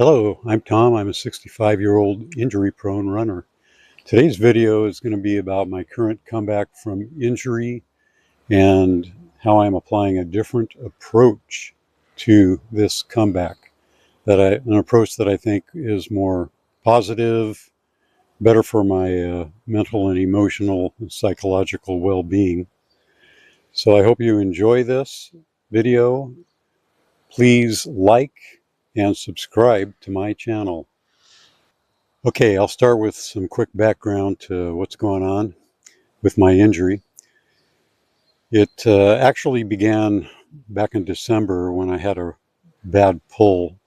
Hello, I'm Tom. I'm a 65-year-old injury-prone runner. Today's video is going to be about my current comeback from injury and how I'm applying a different approach to this comeback. An approach that I think is more positive, better for my mental and emotional and psychological well-being. So I hope you enjoy this video. Please like and subscribe to my channel. Okay, I'll start with some quick background to what's going on with my injury. It actually began back in December when I had a bad pull.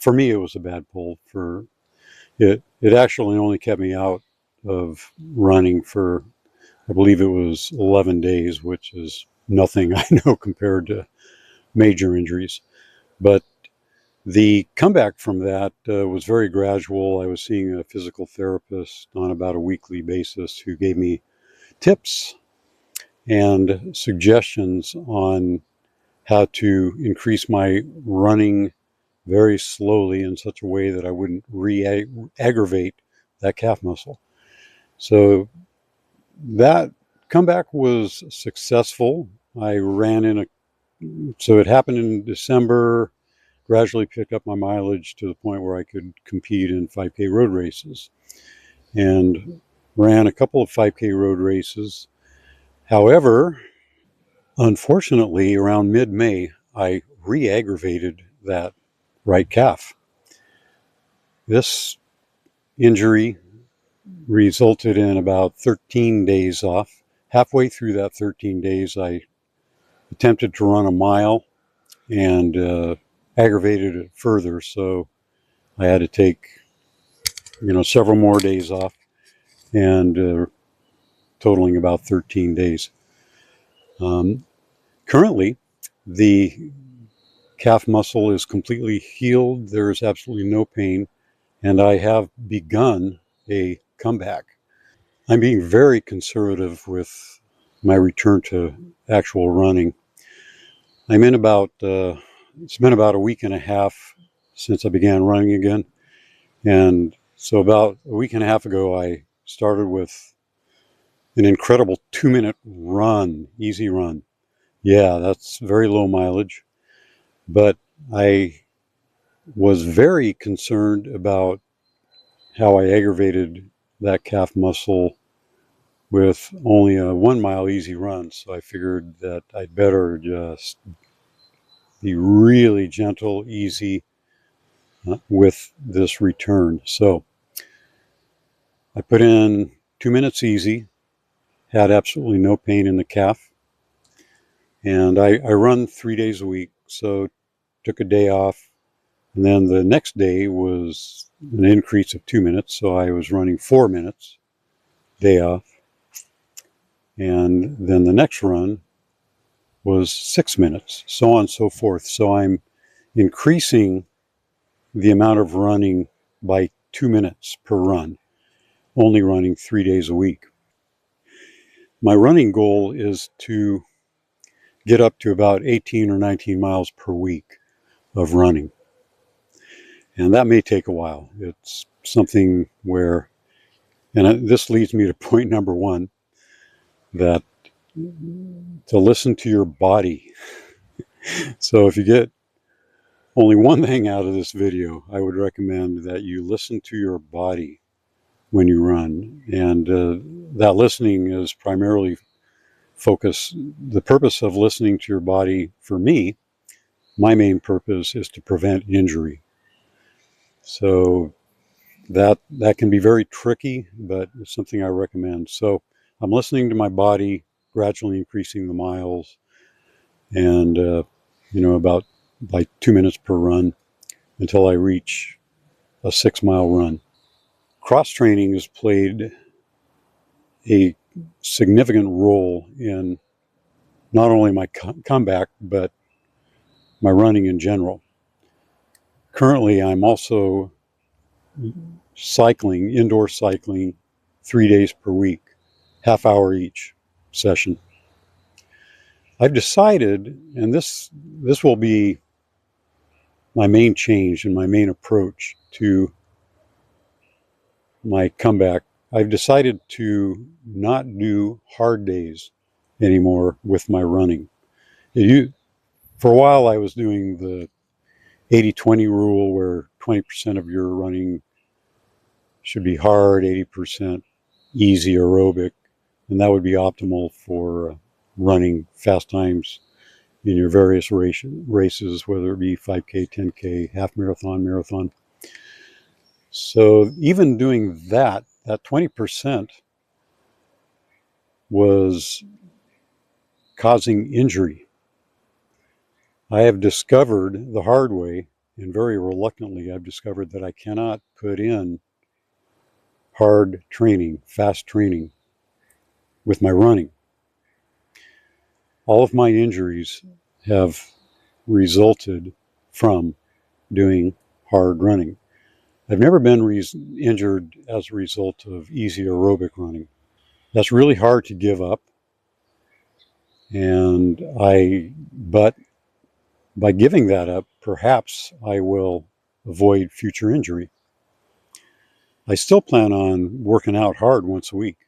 For me, it was a bad pull. For it actually only kept me out of running for, I believe it was 11 days, which is nothing I know compared to major injuries. But the comeback from that was very gradual. I was seeing a physical therapist on about a weekly basis who gave me tips and suggestions on how to increase my running very slowly in such a way that I wouldn't re-aggravate that calf muscle. So that comeback was successful. I ran in a, so it happened in December, gradually picked up my mileage to the point where I could compete in 5K road races and ran a couple of 5K road races. However, unfortunately, around mid-May, I re-aggravated that right calf. This injury resulted in about 13 days off. Halfway through that 13 days, I attempted to run a mile and aggravated it further. So I had to take, several more days off and totaling about 13 days. Currently, the calf muscle is completely healed. There is absolutely no pain, and I have begun a comeback. I'm being very conservative with my return to actual running. I'm in it's been about a week and a half since I began running again. And so about a week and a half ago, I started with an incredible 2-minute run, easy run. Yeah, that's very low mileage, but I was very concerned about how I aggravated that calf muscle with only a 1 mile easy run. So I figured that I'd better just be really gentle, easy with this return. So I put in 2 minutes easy, had absolutely no pain in the calf. And I run 3 days a week. So took a day off. And then the next day was an increase of 2 minutes. So I was running 4 minutes, day off. And then the next run was 6 minutes, so on and so forth. So I'm increasing the amount of running by 2 minutes per run, only running 3 days a week. My running goal is to get up to about 18 or 19 miles per week of running. And that may take a while. It's something where, and this leads me to point number one, that to listen to your body. So if you get only one thing out of this video, I would recommend that you listen to your body when you run. And that listening is primarily the purpose of listening to your body, for me, my main purpose is to prevent injury. So that can be very tricky, but it's something I recommend. So I'm listening to my body, gradually increasing the miles, and about like 2 minutes per run until I reach a 6 mile run. Cross training has played a significant role in not only my comeback, but my running in general. Currently, I'm also cycling, indoor cycling, 3 days per week, half hour each session. I've decided, and this will be my main change and my main approach to my comeback. I've decided to not do hard days anymore with my running. For a while, I was doing the 80-20 rule, where 20% of your running should be hard, 80% easy aerobic, and that would be optimal for running fast times in your various races, whether it be 5K, 10K, half marathon, marathon. So even doing that 20% was causing injury. I have discovered the hard way, and very reluctantly, I've discovered that I cannot put in hard training, fast training with my running. All of my injuries have resulted from doing hard running. I've never been injured as a result of easy aerobic running. That's really hard to give up. But by giving that up, perhaps I will avoid future injury. I still plan on working out hard once a week,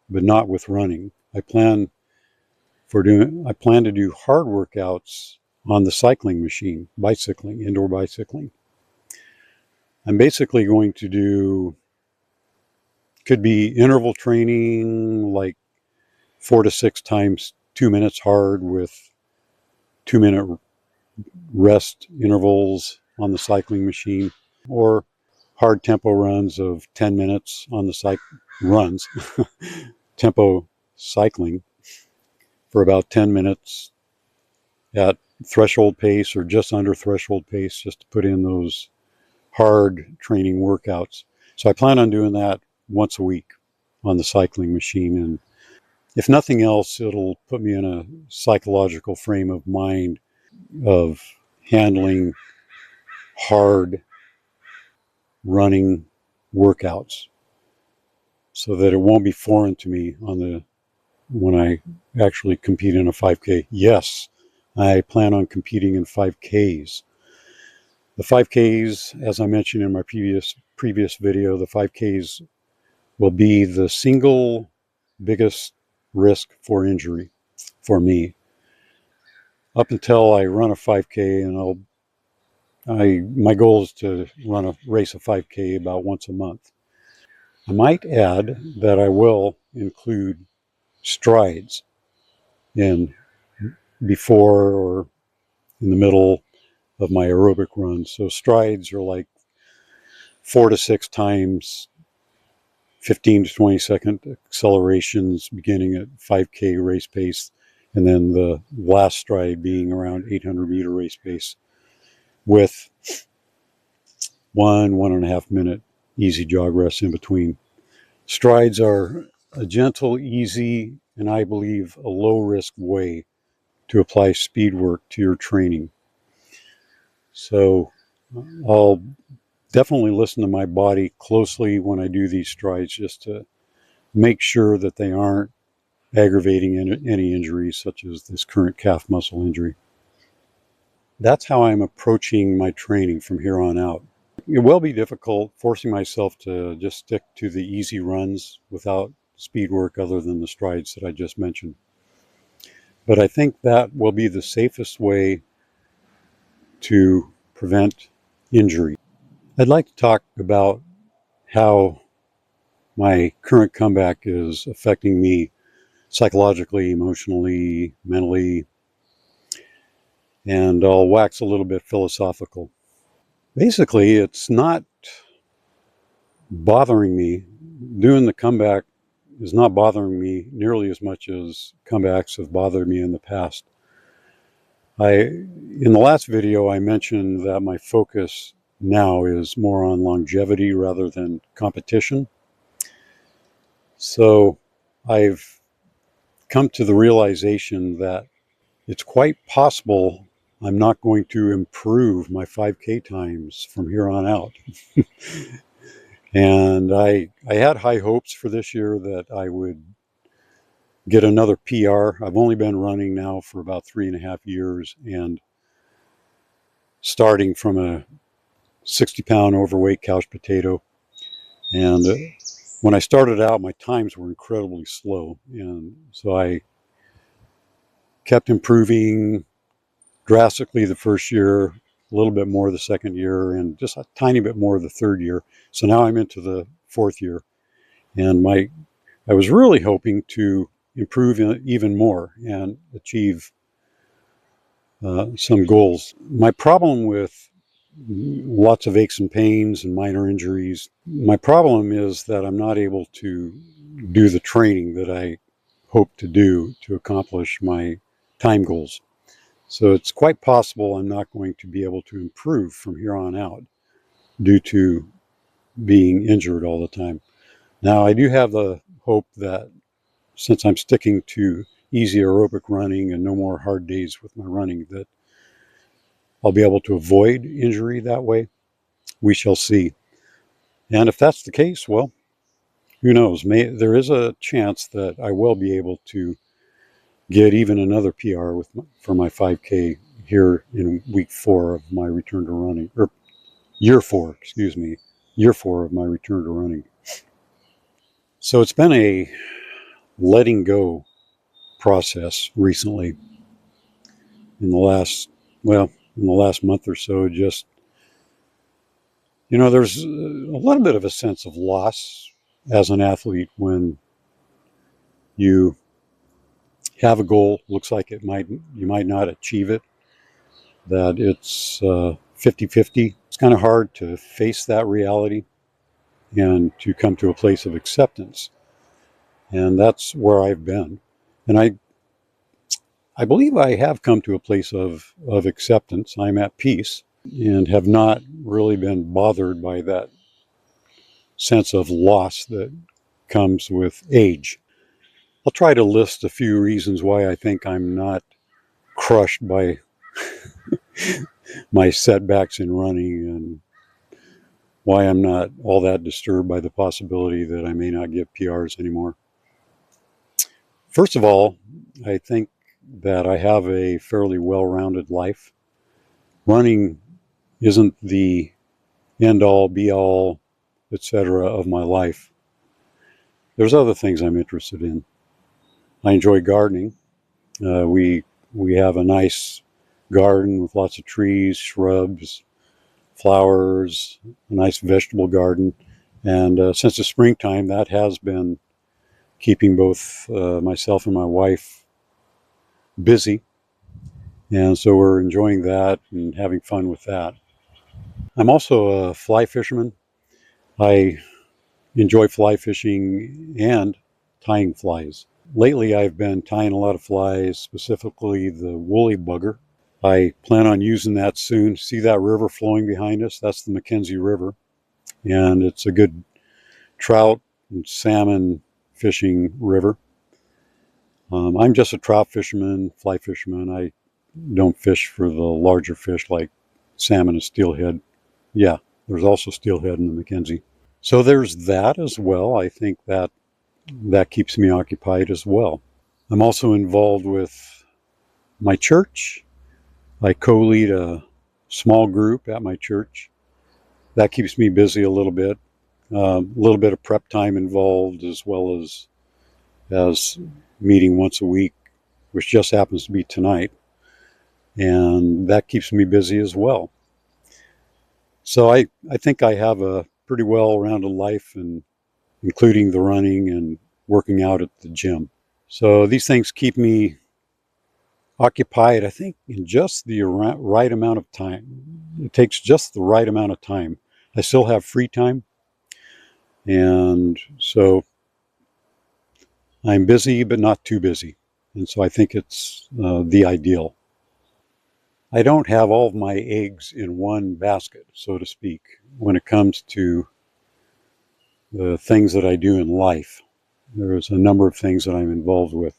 but not with running. I plan to do hard workouts on the cycling machine, indoor bicycling. I'm basically going to do, could be interval training, like 4 to 6 times 2 minutes hard with 2-minute rest intervals on the cycling machine, or hard tempo runs of 10 minutes on the tempo cycling for about 10 minutes at threshold pace or just under threshold pace, just to put in those hard training workouts. So I plan on doing that once a week on the cycling machine. And if nothing else, it'll put me in a psychological frame of mind of handling hard running workouts, so that it won't be foreign to me when I actually compete in a 5K. Yes, I plan on competing in 5Ks. The 5Ks, as I mentioned in my previous video, the 5Ks will be the single biggest risk for injury for me. Up until I run a 5K, and my goal is to race a 5K about once a month. I might add that I will include strides in before or in the middle of my aerobic run. So strides are like 4 to 6 times 15 to 20 second accelerations beginning at 5K race pace, and then the last stride being around 800-meter race pace with 1.5 minute easy jog rest in between. Strides are a gentle, easy, and I believe a low risk way to apply speed work to your training. So I'll definitely listen to my body closely when I do these strides, just to make sure that they aren't aggravating any injuries, such as this current calf muscle injury. That's how I'm approaching my training from here on out. It will be difficult forcing myself to just stick to the easy runs without speed work other than the strides that I just mentioned. But I think that will be the safest way to prevent injury. I'd like to talk about how my current comeback is affecting me psychologically, emotionally, mentally, and I'll wax a little bit philosophical. Basically, it's not bothering me. Doing the comeback is not bothering me nearly as much as comebacks have bothered me in the past. In the last video, I mentioned that my focus now is more on longevity rather than competition. So I've come to the realization that it's quite possible I'm not going to improve my 5K times from here on out. And I had high hopes for this year that I would get another PR. I've only been running now for about 3.5 years, and starting from a 60-pound overweight couch potato. And when I started out, my times were incredibly slow. And so I kept improving drastically the first year, a little bit more the second year, and just a tiny bit more the third year. So now I'm into the fourth year. And I was really hoping to improve even more and achieve some goals. My problem with lots of aches and pains and minor injuries, my problem is that I'm not able to do the training that I hope to do to accomplish my time goals. So it's quite possible I'm not going to be able to improve from here on out due to being injured all the time. Now, I do have the hope that since I'm sticking to easy aerobic running and no more hard days with my running, that I'll be able to avoid injury that way. We shall see. And if that's the case, well, who knows? There is a chance that I will be able to get even another PR for my 5K here in week 4 of my return to running, or year 4, excuse me, year 4 of my return to running. So it's been a letting go process recently in the last, well, in the last month or so. Just, there's a little bit of a sense of loss as an athlete when you have a goal, looks like you might not achieve it, that it's 50-50. It's kind of hard to face that reality and to come to a place of acceptance. And that's where I've been. And I believe I have come to a place of acceptance. I'm at peace and have not really been bothered by that sense of loss that comes with age. I'll try to list a few reasons why I think I'm not crushed by my setbacks in running, and why I'm not all that disturbed by the possibility that I may not get PRs anymore. First of all, I think that I have a fairly well-rounded life. Running isn't the end-all, be-all, etc. of my life. There's other things I'm interested in. I enjoy gardening. We have a nice garden with lots of trees, shrubs, flowers, a nice vegetable garden. And since the springtime, that has been keeping both myself and my wife busy. And so we're enjoying that and having fun with that. I'm also a fly fisherman. I enjoy fly fishing and tying flies. Lately, I've been tying a lot of flies, specifically the woolly bugger. I plan on using that soon. See that river flowing behind us? That's the Mackenzie River. And it's a good trout and salmon fishing river. I'm just a trout fisherman, fly fisherman. I don't fish for the larger fish like salmon and steelhead. Yeah, there's also steelhead in the Mackenzie. So there's that as well. I think that keeps me occupied as well. I'm also involved with my church. I co-lead a small group at my church. That keeps me busy a little bit. A little bit of prep time involved, as well as meeting once a week, which just happens to be tonight. And that keeps me busy as well. So I think I have a pretty well-rounded life, and including the running and working out at the gym. So these things keep me occupied, I think, in just the right amount of time. It takes just the right amount of time. I still have free time, and so I'm busy, but not too busy. And so I think it's the ideal. I don't have all of my eggs in one basket, so to speak, when it comes to the things that I do in life. There's a number of things that I'm involved with.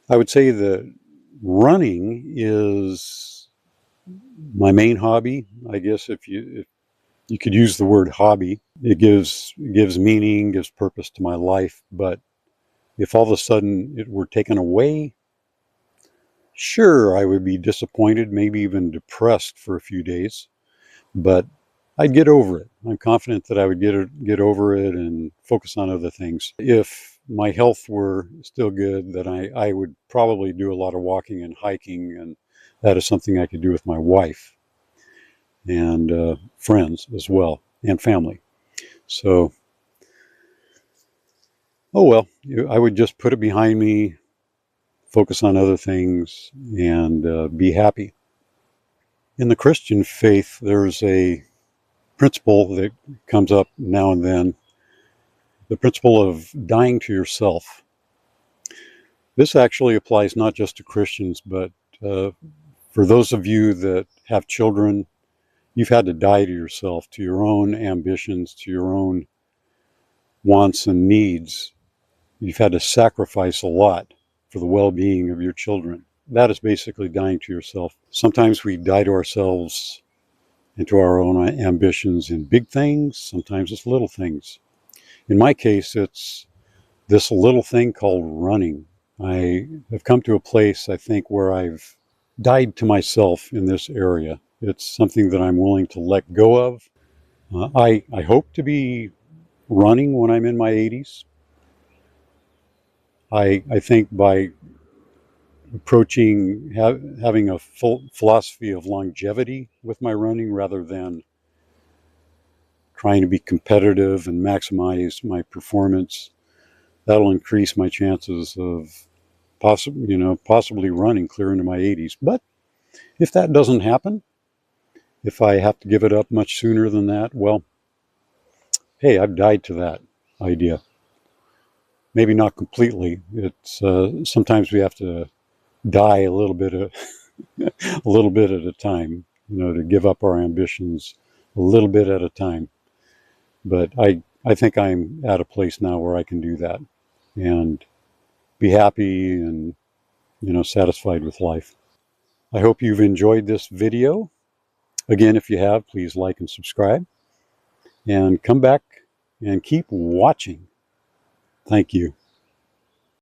I would say that running is my main hobby. I guess if you could use the word hobby, it gives meaning, gives purpose to my life. But If all of a sudden it were taken away, sure, I would be disappointed, maybe even depressed for a few days, but I'd get over it. I'm confident that I would get over it and focus on other things. If my health were still good, then I would probably do a lot of walking and hiking, and that is something I could do with my wife and friends as well, and family. So, oh well, I would just put it behind me, focus on other things, and be happy. In the Christian faith, there's a principle that comes up now and then, the principle of dying to yourself. This actually applies not just to Christians, but uh, for those of you that have children, you've had to die to yourself, to your own ambitions, to your own wants and needs. You've had to sacrifice a lot for the well-being of your children. That is basically dying to yourself. Sometimes we die to ourselves and to our own ambitions in big things. Sometimes it's little things. In my case, it's this little thing called running. I have come to a place, I think, where I've died to myself in this area. It's something that I'm willing to let go of. I hope to be running when I'm in my 80s. I think by approaching having a full philosophy of longevity with my running rather than trying to be competitive and maximize my performance, that'll increase my chances of possibly running clear into my 80s. But if that doesn't happen, if I have to give it up much sooner than that, well, hey, I've died to that idea. Maybe not completely. It's sometimes we have to die a little bit a little bit at a time, to give up our ambitions a little bit at a time. But I think I'm at a place now where I can do that and be happy and satisfied with life. I hope you've enjoyed this video. Again, if you have, please like and subscribe and come back and keep watching. Thank you.